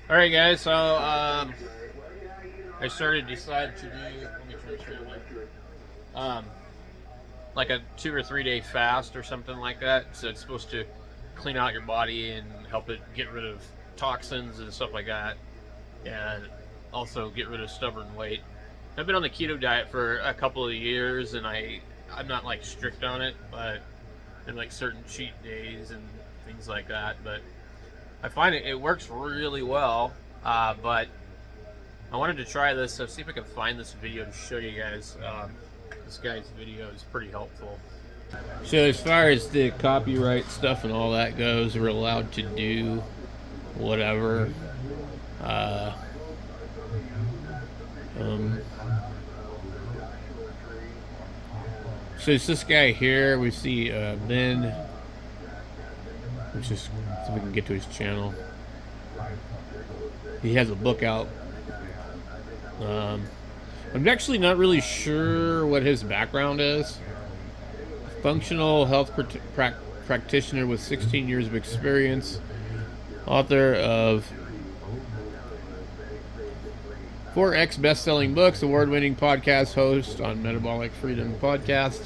All right, guys. So I decided to do. Let me turn this on. Like a 2 or 3 day fast or something like that. So it's supposed to clean out your body and help it get rid of toxins and stuff like that, and also get rid of stubborn weight. I've been on the keto diet for a couple of years, and I'm not like strict on it, but and like certain cheat days and things like that. But I find it works really well. But I wanted to try this, so see if I can find this video to show you guys. This guy's video is pretty helpful. So as far as the copyright stuff and all that goes, we're allowed to do whatever. Uh, um, so it's this guy here. We see Ben. Let's just see if we can get to his channel. He has a book out. I'm actually not really sure what his background is. Functional health practitioner with 16 years of experience, author of 4X best-selling books, award-winning podcast host on Metabolic Freedom Podcast.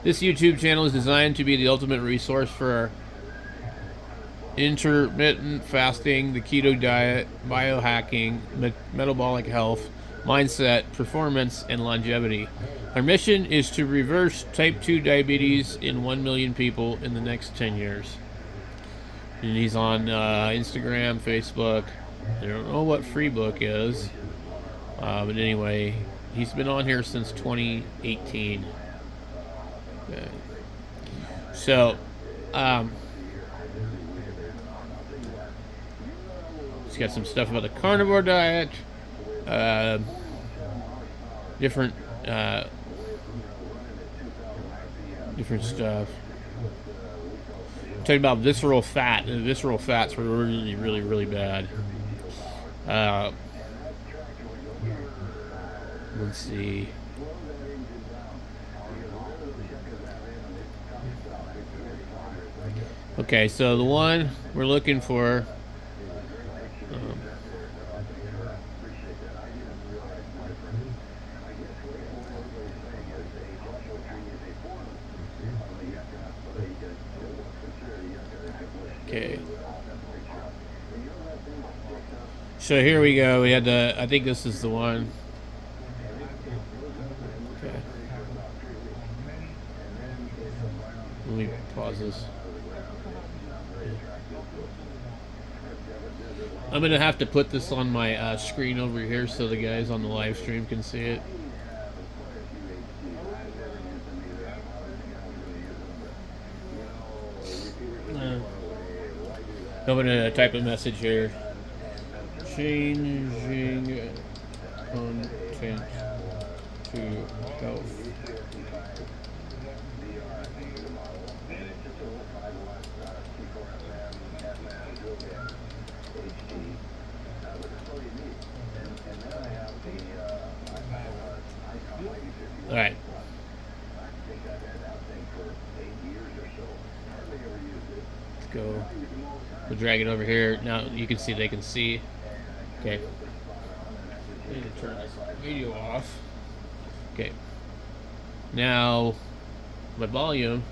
This YouTube channel is designed to be the ultimate resource for intermittent fasting, the keto diet, biohacking, metabolic health, mindset, performance, and longevity. Our mission is to reverse type 2 diabetes in 1 million people in the next 10 years. And he's on Instagram, Facebook. I don't know what Freebook is. But anyway, he's been on here since 2018. Okay. So, he's got some stuff about the carnivore diet. Different stuff. I'm talking about visceral fat, and visceral fats were really, really, really bad. Let's see. Okay, so the one we're looking for. Okay. So here we go. We had the. I think this is the one. Okay. Let me pause this. I'm gonna have to put this on my screen over here so the guys on the live stream can see it. I'm gonna type a message here. Changing content to health. All right. Let's go. We'll drag it over here. Now you can see they can see. Okay. I need to turn this video off. Okay. Now my volume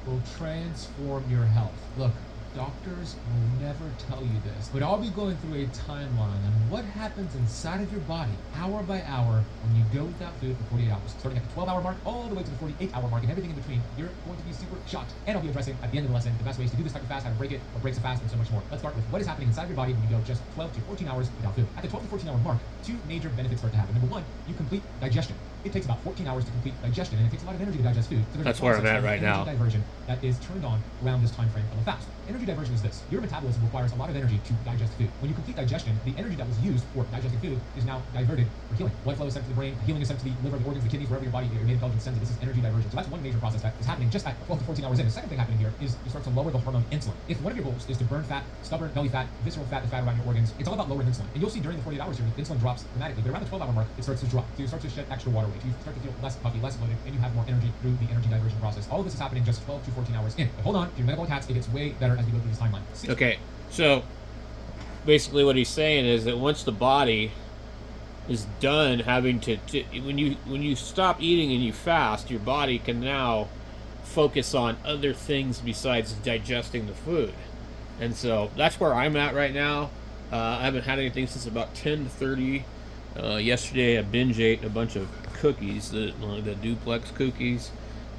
will transform your health. Look, doctors will never tell you this, but I'll be going through a timeline on what happens inside of your body, hour by hour, when you go without food for 48 hours. Starting at the 12-hour mark, all the way to the 48-hour mark, and everything in between. You're going to be super shocked. And I'll be addressing, at the end of the lesson, the best ways to do this type of fast, how to break it, what breaks a fast, and so much more. Let's start with what is happening inside of your body when you go just 12 to 14 hours without food. At the 12 to 14-hour mark, two major benefits start to happen. Number one, you complete digestion. It takes about 14 hours to complete digestion, and it takes a lot of energy to digest food. So that's where I'm at right now. Diversion that is turned on around this time frame of a fast. Energy diversion is this. Your metabolism requires a lot of energy to digest food. When you complete digestion, the energy that was used for digesting food is now diverted for healing. Blood flow is sent to the brain, healing is sent to the liver, the organs, the kidneys, wherever your body, your innate intelligence sends it. This is energy diversion. So that's one major process that is happening just at 12 to 14 hours in. The second thing happening here is you start to lower the hormone insulin. If one of your goals is to burn fat, stubborn belly fat, visceral fat, the fat around your organs, it's all about lowering insulin. And you'll see during the 48 hours here, the insulin drops dramatically. But around the 12-hour mark, it starts to drop. So you start to shed extra water weight. You start to feel less puffy, less bloated, and you have more energy through the energy diversion process. All of this is happening just 12 to 14 hours in. But hold on, to your metabolic hats, it gets way better as we go through this time timeline. Okay, so basically what he's saying is that once the body is done having to when you stop eating and you fast, your body can now focus on other things besides digesting the food. And so that's where I'm at right now. I haven't had anything since about 10:30. Yesterday I binge ate a bunch of cookies, the duplex cookies,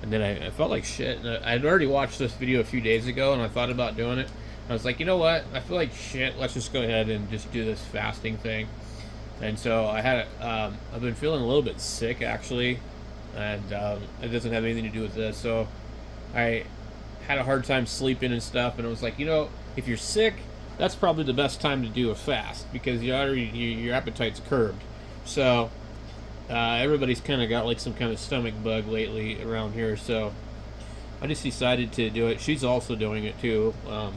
and then I felt like shit. I'd already watched this video a few days ago, and I thought about doing it. I was like, you know what? I feel like shit. Let's just go ahead and just do this fasting thing. And so I've been feeling a little bit sick actually, and it doesn't have anything to do with this. So I had a hard time sleeping and stuff, and I was like, if you're sick, that's probably the best time to do a fast because your appetite's curbed. So everybody's kind of got like some kind of stomach bug lately around here, so I just decided to do it. She's also doing it too. At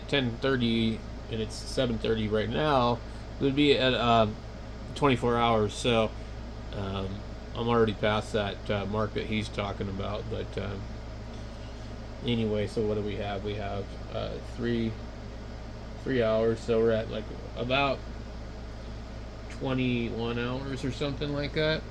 10:30, and it's 7:30 right now, it would be at 24 hours. So I'm already past that mark that he's talking about. But anyway, so what do we have? We have 3 hours. So we're at like about 21 hours or something like that.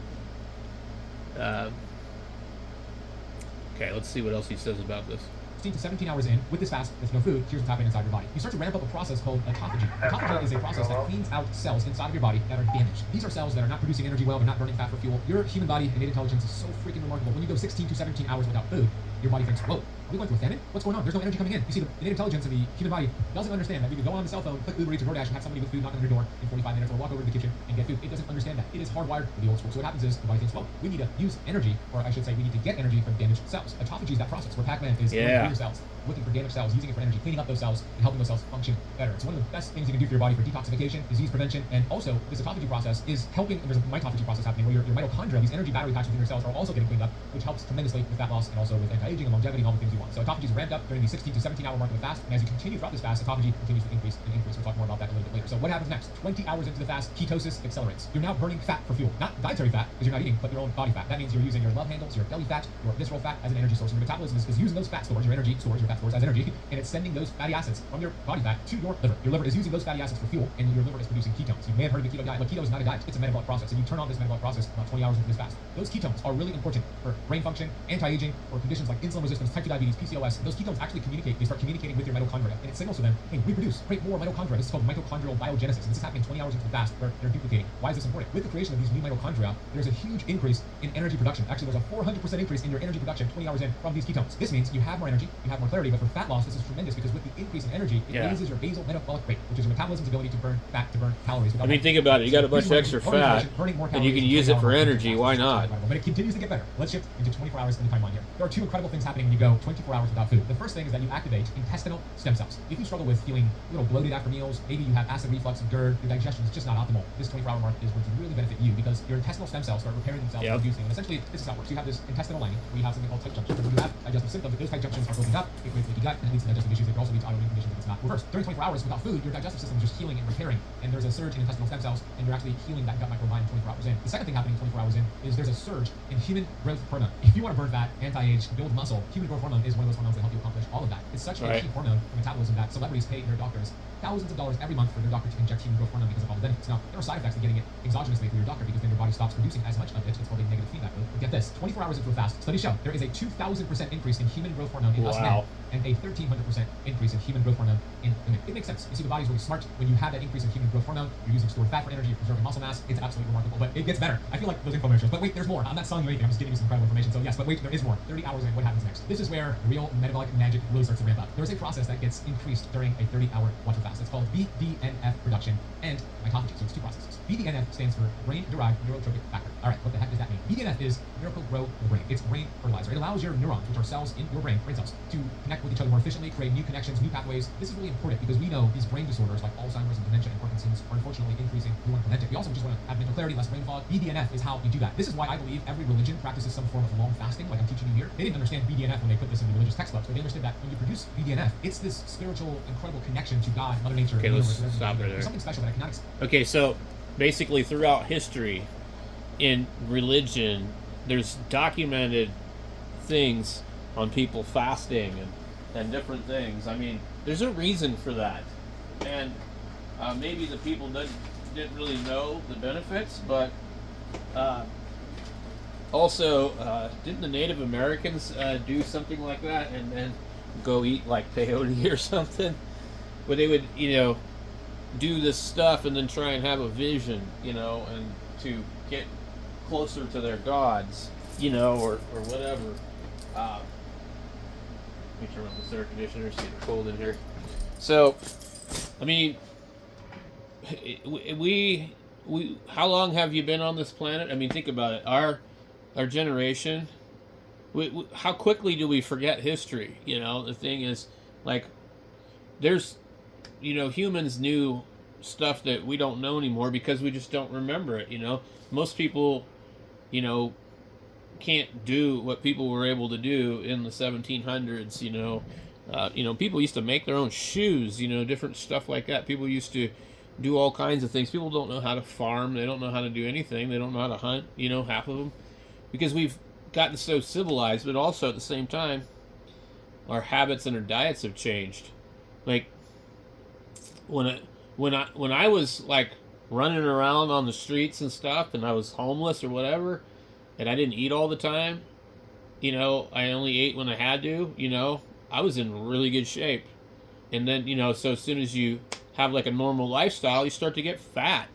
Okay, let's see what else he says about this. 16 to 17 hours in, with this fast, with no food, here's what's happening inside your body. You start to ramp up a process called autophagy. Autophagy is a process that cleans out cells inside of your body that are damaged. These are cells that are not producing energy well, they're not burning fat for fuel. Your human body innate intelligence is so freaking remarkable. When you go 16 to 17 hours without food, your body thinks, whoa, are we going through a famine? What's going on? There's no energy coming in. You see, the innate intelligence of the human body doesn't understand that we can go on the cell phone, click Uber Eats or DoorDash, and have somebody with food knock on your door in 45 minutes, or walk over to the kitchen and get food. It doesn't understand that. It is hardwired to the old school. So what happens is the body thinks, whoa, we need to use energy, or I should say, we need to get energy from damaged cells. Autophagy is that process where Pac-Man is cleaning cells, looking for damaged cells, using it for energy, cleaning up those cells, and helping those cells function better. It's one of the best things you can do for your body for detoxification, disease prevention, and also this autophagy process is helping. And there's a mitophagy process happening where your mitochondria, these energy battery packs within your cells, are also getting cleaned up, which helps tremendously with fat loss and also with anti-aging and longevity and all the things you want. So autophagy is ramped up during the 16 to 17 hour mark of the fast, and as you continue throughout this fast, autophagy continues to increase and increase. We'll talk more about that a little bit later. So what happens next? 20 hours into the fast, ketosis accelerates. You're now burning fat for fuel, not dietary fat because you're not eating, but your own body fat. That means you're using your love handles, your belly fat, your visceral fat as an energy source, and your metabolism is using those fat stores, your energy stores, your fat stores as energy, and it's sending those fatty acids from your body fat to your liver. Your liver is using those fatty acids for fuel, and your liver is producing ketones. You may have heard of the keto diet, but keto is not a diet, it's a metabolic process, and you turn on this metabolic process about 20 hours into this fast. Those ketones are really important for brain function, anti-aging, or conditions like insulin resistance, type 2 diabetes, PCOS. And those ketones actually communicate, they start communicating with your mitochondria, and it signals to them, hey, reproduce, create more mitochondria. This is called mitochondrial biogenesis, and this is happening 20 hours into the fast where they're duplicating. Why is this important? With the creation of these new mitochondria, there's a huge increase in energy production. Actually, there's a 400% increase in your energy production 20 hours in from these ketones. This means you have more energy, you have more clarity, but for fat loss, this is tremendous because with the increase in energy, it raises your basal metabolic rate, which is your metabolism's ability to burn fat, to burn calories. I mean, think about it. You got a bunch of extra fat, and you can use it for energy. Why not? But it continues to get better. Let's shift into 24 hours in the timeline here. There are two incredible things happening when you go 24 hours without food. The first thing is that you activate intestinal stem cells. If you struggle with feeling a little bloated after meals, maybe you have acid reflux and GERD, your digestion is just not optimal, this 24-hour mark is going to really benefit you because your intestinal stem cells start repairing themselves and reducing. And essentially, this is how it works. You have this intestinal lining where you have something called tight junctions. When you have digestive symptoms, if those tight junctions are building up, it creates leaky gut and it leads to digestive issues. It can also lead to autoimmune conditions if it's not reversed. During 24 hours without food, your digestive system is just healing and repairing, and there's a surge in intestinal stem cells, and you're actually healing that gut microbiome 24 hours in. The second thing happening 24 hours in is there's a surge in human growth hormone. If you want to burn fat, anti-age, build muscle, human growth hormone is one of those hormones that help you accomplish all of that. It's such a cheap hormone for metabolism that celebrities pay their doctors thousands of dollars every month for their doctor to inject human growth hormone because of all the benefits. Now, there are side effects to getting it exogenously through your doctor because then your body stops producing as much of it. It's called a negative feedback loop. But get this, 24 hours into a fast, studies show there is a 2,000% increase in human growth hormone in us men and a 1,300% increase in human growth hormone in women. It makes sense. You see, the body's really smart. When you have that increase in human growth hormone, you're using stored fat for energy, you're preserving muscle mass. It's absolutely remarkable. But it gets better. I feel like those infomercials. But wait, there's more. I'm not selling you anything. I'm just giving you some incredible information. So yes, but wait, there is more. 30 hours in, what happens next? This is where the real metabolic magic really starts to ramp up. There's a process that gets increased during a 30-hour water fast. It's called BDNF production and mitophagy. So it's two processes. BDNF stands for brain-derived neurotropic factor. All right, what the heck does that mean? BDNF is miracle grow the brain. It's brain fertilizer. It allows your neurons, which are cells in your brain cells, to connect with each other more efficiently, create new connections, new pathways. This is really important because we know these brain disorders like Alzheimer's and dementia and Parkinson's are unfortunately increasing. We want to prevent it. We also just want to have mental clarity, less brain fog. BDNF is how you do that. This is why I believe every religion practices some form of long fasting, like I'm teaching you here. They didn't understand BDNF when they put this in the religious textbooks, but they understood that when you produce BDNF, it's this spiritual, incredible connection to God, Mother Nature. Okay, let's stop right there. There's something special that I cannot explain. Okay, so basically throughout history in religion, there's documented things on people fasting and different things. I mean, there's a reason for that, and maybe the people didn't really know the benefits, but uh, also, didn't the Native Americans do something like that and then go eat like peyote or something? Where they would, do this stuff and then try and have a vision, and to get closer to their gods, or whatever. Let me turn on this air conditioner, it's getting cold in here. So, I mean, we how long have you been on this planet? I mean, think about it. Our generation, how quickly do we forget history? The thing is, like, there's, humans knew stuff that we don't know anymore because we just don't remember it. Most people, can't do what people were able to do in the 1700s. People used to make their own shoes. Different stuff like that. People used to do all kinds of things. People don't know how to farm. They don't know how to do anything. They don't know how to hunt. Half of them, because we've gotten so civilized, but also at the same time, our habits and our diets have changed. Like when I was like running around on the streets and stuff, and I was homeless or whatever, and I didn't eat all the time, I only ate when I had to, I was in really good shape. And then, so as soon as you have like a normal lifestyle, you start to get fat,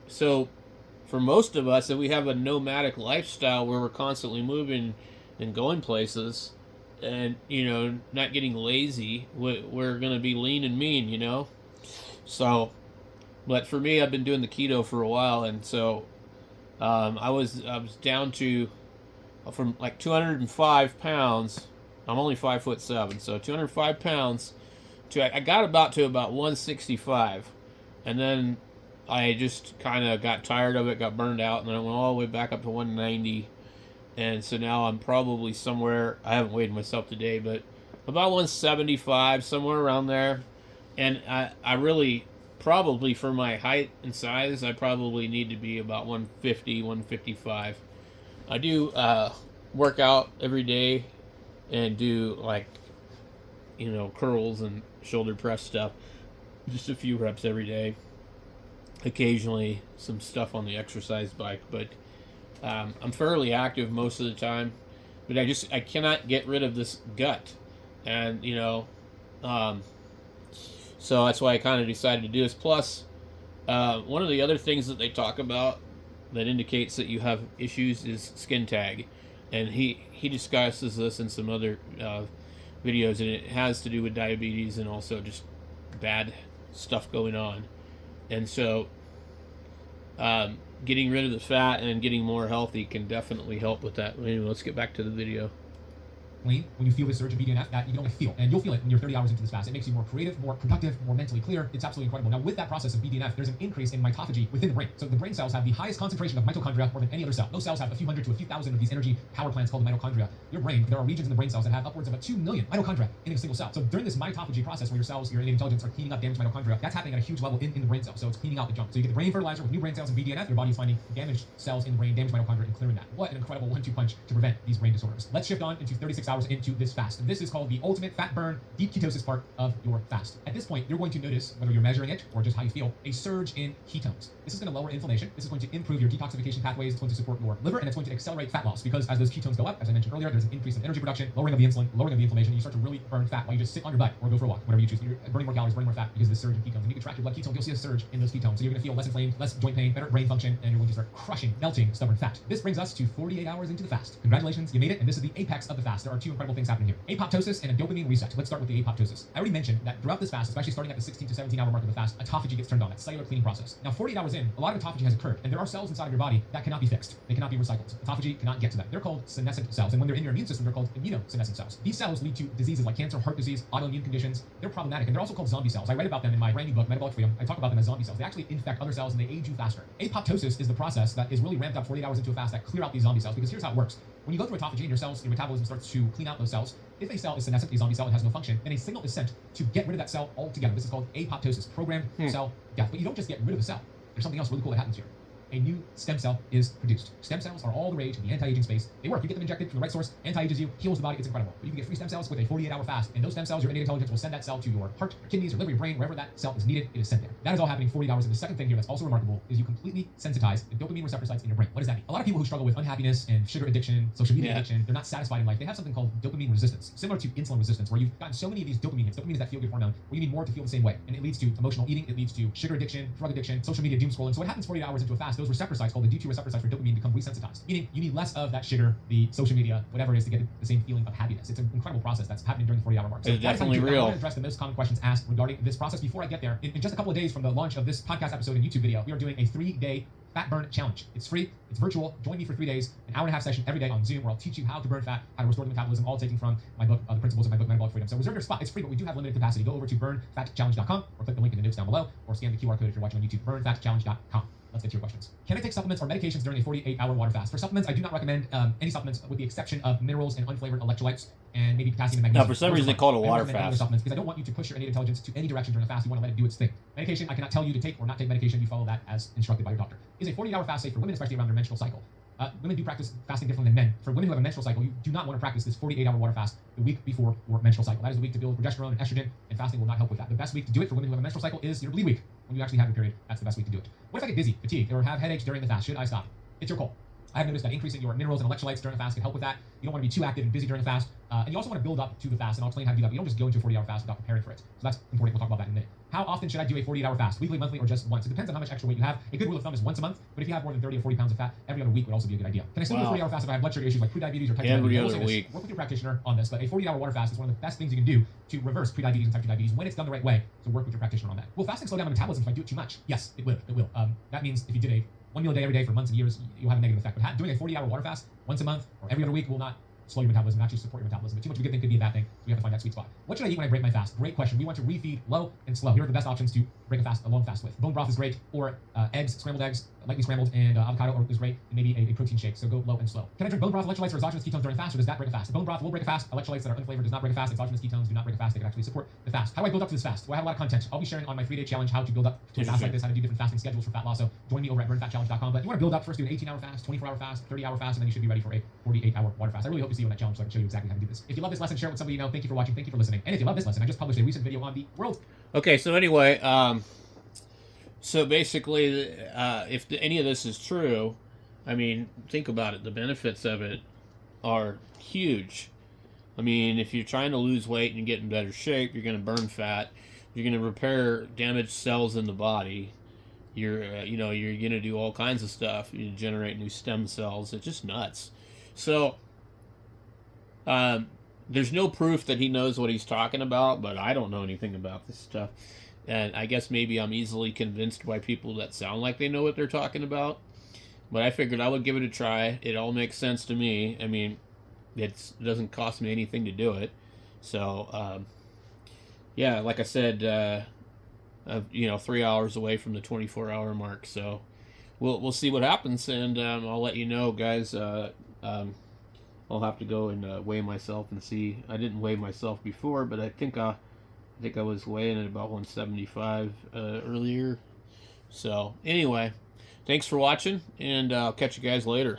So for most of us, if we have a nomadic lifestyle where we're constantly moving and going places and, not getting lazy, we're going to be lean and mean. So, but for me, I've been doing the keto for a while. And so I was down to from like 205 pounds. I'm only 5'7", so 205 pounds I got to about 165, and then I just kind of got tired of it, got burned out, and then I went all the way back up to 190, and so now I'm probably somewhere, I haven't weighed myself today, but about 175, somewhere around there, and I really, probably for my height and size, I probably need to be about 150, 155. I do work out every day and do like, curls and shoulder press stuff, just a few reps every day, occasionally some stuff on the exercise bike, but I'm fairly active most of the time, but I cannot get rid of this gut, and so that's why I kind of decided to do this. Plus, one of the other things that they talk about that indicates that you have issues is skin tag, and he discusses this in some other videos, and it has to do with diabetes and also just bad stuff going on. And so getting rid of the fat and getting more healthy can definitely help with that. Anyway, let's get back to the video. When you feel this surge of BDNF that you can only feel, and you'll feel it when you're 30 hours into this fast. It makes you more creative, more productive, more mentally clear. It's absolutely incredible. Now, with that process of BDNF, there's an increase in mitophagy within the brain. So the brain cells have the highest concentration of mitochondria more than any other cell. Those cells have a few hundred to a few thousand of these energy power plants called the mitochondria. Your brain, there are regions in the brain cells that have upwards of a 2 million mitochondria in a single cell. So during this mitophagy process where your cells, your innate intelligence, are cleaning up damaged mitochondria, that's happening at a huge level in the brain cell. So it's cleaning out the junk. So you get the brain fertilizer with new brain cells and BDNF, your body is finding damaged cells in the brain, damaged mitochondria, and clearing that. What an incredible 1-2 punch to prevent these brain disorders. Let's shift on into 36 hours into this fast. And this is called the ultimate fat burn, deep ketosis part of your fast. At this point, you're going to notice, whether you're measuring it or just how you feel, a surge in ketones. This is going to lower inflammation. This is going to improve your detoxification pathways. It's going to support your liver, and it's going to accelerate fat loss, because as those ketones go up, as I mentioned earlier, there's an increase in energy production, lowering of the insulin, lowering of the inflammation, and you start to really burn fat while you just sit on your butt or go for a walk, whatever you choose. You're burning more calories, burning more fat because of this surge in ketones. And you can track your blood ketones, you'll see a surge in those ketones. So you're going to feel less inflamed, less joint pain, better brain function, and you're going to start crushing, melting stubborn fat. This brings us to 48 hours into the fast. Congratulations, you made it, and this is the apex of the fast. There are two incredible things happening here: apoptosis and a dopamine reset. Let's start with the apoptosis. I already mentioned that throughout this fast, especially starting at the 16 to 17 hour mark of the fast, autophagy gets turned on, that cellular cleaning process. Now, 48 hours in, a lot of autophagy has occurred, and there are cells inside of your body that cannot be fixed. They cannot be recycled. Autophagy cannot get to them. They're called senescent cells, and when they're in your immune system, they're called immunosenescent cells. These cells lead to diseases like cancer, heart disease, autoimmune conditions. They're problematic, and they're also called zombie cells. I write about them in my brand new book, Metabolic Freedom. I talk about them as zombie cells. They actually infect other cells, and they age you faster. Apoptosis is the process that is really ramped up 48 hours into a fast that clear out these zombie cells, because here's how it works. When you go through autophagy and your cells, your metabolism starts to clean out those cells. If a cell is senescent, a zombie cell, and has no function, then a signal is sent to get rid of that cell altogether. This is called apoptosis, programmed cell death. But you don't just get rid of the cell. There's something else really cool that happens here. a new stem cell is produced. Stem cells are all the rage in the anti-aging space. They work. You get them injected from the right source, anti-ages you, heals the body. It's incredible. But you can get free stem cells with a 48-hour fast, and those stem cells, your innate intelligence will send that cell to your heart, your kidneys, your liver, your brain, wherever that cell is needed. It is sent there. That is all happening 48 hours. And the second thing here that's also remarkable is you completely sensitize the dopamine receptor sites in your brain. What does that mean? A lot of people who struggle with unhappiness and sugar addiction, social media addiction, they're not satisfied in life. They have something called dopamine resistance, similar to insulin resistance, where you've gotten so many of these dopamine hits. Dopamine is that feel-good hormone where you need more to feel the same way, and it leads to emotional eating. It leads to sugar addiction, drug addiction, social media doom scrolling. So what happens 48 hours into a fast? Those receptor sites called the D2 receptor sites for dopamine become resensitized, meaning you need less of that sugar, the social media, whatever it is, to get the same feeling of happiness. It's an incredible process that's happening during the 48-hour mark. So it's definitely real. I want to address the most common questions asked regarding this process. Before I get there, in just a couple of days from the launch of this podcast episode and YouTube video, we are doing a 3-day fat burn challenge. It's free, it's virtual. Join me for 3 days, an hour and a half session every day on Zoom, where I'll teach you how to burn fat, how to restore the metabolism, all taken from my book, the principles of my book, Metabolic Freedom. So reserve your spot. It's free, but we do have limited capacity. Go over to burnfatchallenge.com or click the link in the notes down below, or scan the QR code if you're watching on YouTube, burnfatchallenge.com. Let's get to your questions. Can I take supplements or medications during a 48-hour water fast? For supplements, I do not recommend any supplements, with the exception of minerals and unflavored electrolytes and maybe potassium and magnesium. Now, for some reason, they call it a water fast. Supplements because I don't want you to push your innate intelligence to any direction during a fast. You want to let it do its thing. Medication, I cannot tell you to take or not take medication. You follow that as instructed by your doctor. Is a 48-hour fast safe for women, especially around their menstrual cycle? Women do practice fasting differently than men. For women who have a menstrual cycle, you do not want to practice this 48-hour water fast the week before your menstrual cycle. That is the week to build progesterone and estrogen, and fasting will not help with that. The best week to do it for women who have a menstrual cycle is your bleed week, when you actually have your period. That's the best week to do it. What if I get dizzy, fatigued, or have headaches during the fast? Should I stop? It's your call. I have noticed that increasing your minerals and electrolytes during a fast can help with that. You don't want to be too active and busy during a fast. And you also want to build up to the fast, and I'll explain how to do that. But you don't just go into a 40-hour fast without preparing for it. So that's important. We'll talk about that in a minute. How often should I do a 48-hour fast? Weekly, monthly, or just once? It depends on how much extra weight you have. A good rule of thumb is once a month, but if you have more than 30 or 40 pounds of fat, every other week would also be a good idea. Can I still do a 40-hour fast if I have blood sugar issues like prediabetes or type 2 diabetes? Every other week. Work with your practitioner on this, but a 40-hour water fast is one of the best things you can do to reverse prediabetes and type 2 diabetes when it's done the right way. So work with your practitioner on that. Will fasting slow down my metabolism if I do it too much? Yes, it will. It will. That means if you did a 1 meal a day every day for months and years, you'll have a negative effect. But doing a 40-hour water fast once a month or every other week will not slow your metabolism, actually support your metabolism. But too much of a good thing could be a bad thing. So we have to find that sweet spot. What should I eat when I break my fast? Great question. We want to refeed low and slow. Here are the best options to break a long fast with. Bone broth is great, or eggs, scrambled eggs, lightly scrambled, and avocado is great, and maybe a protein shake. So go low and slow. Can I drink bone broth, electrolytes, or exogenous ketones during a fast, or does that break a fast? Bone broth will break a fast. Electrolytes that are unflavored does not break a fast. Exogenous ketones do not break a fast. They can actually support the fast. How do I build up to this fast? Well, I have a lot of content. I'll be sharing on my 3-day challenge how to build up to a fast like this, how to do different fasting schedules for fat loss. So join me over at burnfatchallenge.com. But you want to build up first, do an 18-hour fast, 24-hour fast, 30-hour fast, and then you should be ready for a 48-hour water fast. I really hope to see you on that challenge so I can show you exactly how to do this. If you love this lesson, share it with somebody you know. Thank you for watching. Thank you for listening. And if you love this lesson, I just published a recent video on the world. Okay, so anyway, so basically, if any of this is true, I mean, think about it. The benefits of it are huge. I mean, if you're trying to lose weight and get in better shape, you're going to burn fat. You're going to repair damaged cells in the body. You're going to do all kinds of stuff. You generate new stem cells. It's just nuts. So, there's no proof that he knows what he's talking about, but I don't know anything about this stuff. And I guess maybe I'm easily convinced by people that sound like they know what they're talking about. But I figured I would give it a try. It all makes sense to me. I mean, it doesn't cost me anything to do it. So, yeah, like I said, 3 hours away from the 24-hour mark. So we'll see what happens, and I'll let you know, guys. I'll have to go and weigh myself and see. I didn't weigh myself before, but I think I was weighing at about 175 earlier. So anyway, thanks for watching, and I'll catch you guys later.